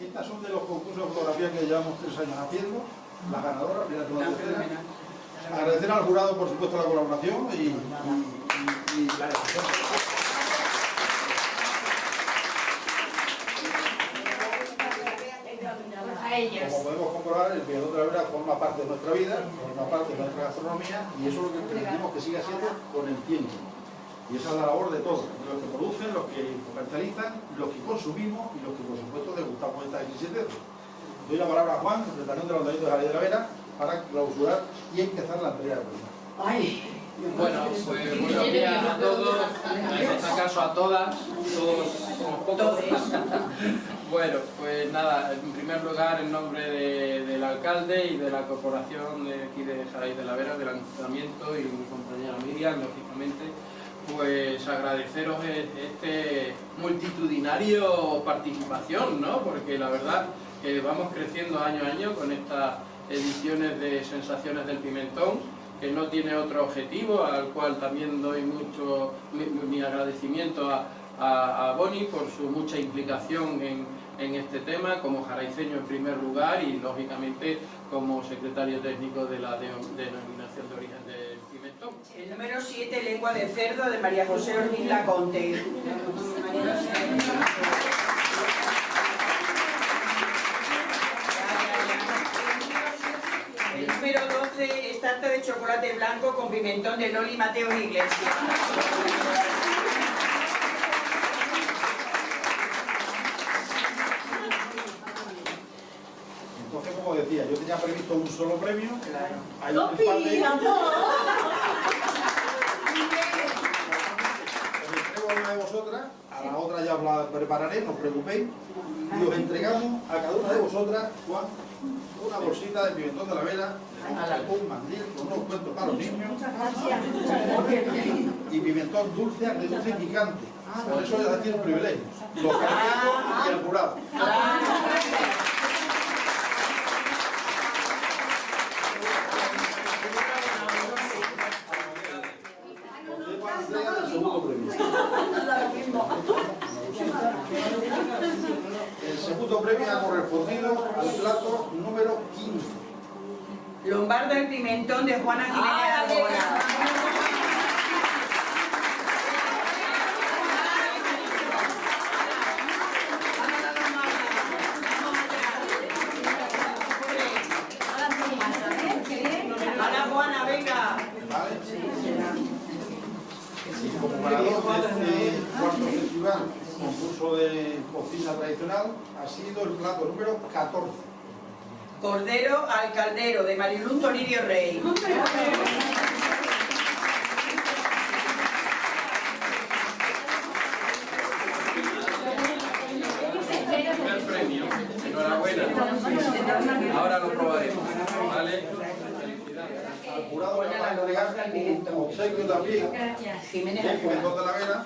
Estas son de los concursos de fotografía que llevamos 3 años haciendo. Las ganadoras, primera, segunda, tercera. Agradecer al jurado, por supuesto, la colaboración y la decisión. Como podemos comprobar, el Pimentón de la Vera forma parte de nuestra vida, forma parte de nuestra gastronomía y eso es lo que pretendemos que siga siendo con el tiempo. Y esa es la labor de todos, de los que producen, los que comercializan, los que consumimos y los que, por supuesto, degustamos esta XS. Doy la palabra a Juan, secretario del Ayuntamiento de la Ley de la Vera, para clausurar y empezar la entrega de premios. Bueno, pues buenos días a todos, en este caso a todas, todos somos pocos. Bueno, pues nada, en primer lugar, en nombre del alcalde y de la corporación de aquí de Xaray de la Vera, del ayuntamiento y mi compañera Miriam, lógicamente, pues agradeceros este multitudinario participación, ¿no? Porque la verdad que vamos creciendo año a año con estas ediciones de Sensaciones del Pimentón, que no tiene otro objetivo, al cual también doy mucho mi agradecimiento a Boni por su mucha implicación en este tema, como jaraiceño en primer lugar y lógicamente como secretario técnico de la denominación de origen del pimentón. El número 7, Lengua de Cerdo, de María José Ortiz Laconte. El número 12 es tarta de chocolate blanco con pimentón de Loli Mateo Iglesias. Entonces, como decía, yo tenía previsto un solo premio. Claro. Hay un empate. Os entrego a una de vosotras, a la otra ya os la prepararé, no os preocupéis, y os entregamos a cada una de vosotras, Juan, una bolsita de pimentón de la Vera, un mandil con unos cuentos para los niños y pimentón dulce, agridulce y picante. Por eso ya tiene un privilegio, los caramelos y el jurado. El segundo premio. El segundo premio ha correspondido al plato número 15. Lombardo el pimentón de Juana Jiménez Argona. Hola Juana, venga. ¿Vale? Y como ganador de este cuarto festival, concurso de cocina tradicional, ha sido el plato número 14. Cordero al caldero, de Mariluz Toribio Rey. Primer premio, enhorabuena. Ahora lo probaremos, ¿vale? Al jurado le va a entregar un obsequio también del pimentón de la Vera.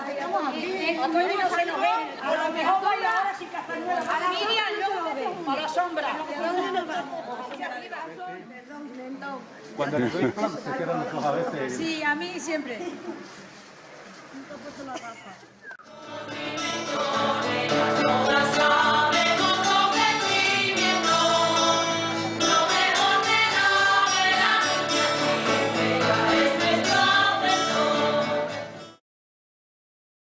Estamos aquí. A Tony no se nos ve. A lo mejor baila ahora sin castañuela. A la Miriam no. A la sombra. ¿A dónde nos vamos? Hacia arriba. Perdón, Pimentón. Cuando le doy plan, se quedan los ojos a veces. Sí, a mí siempre. Nunca he puesto la gafa.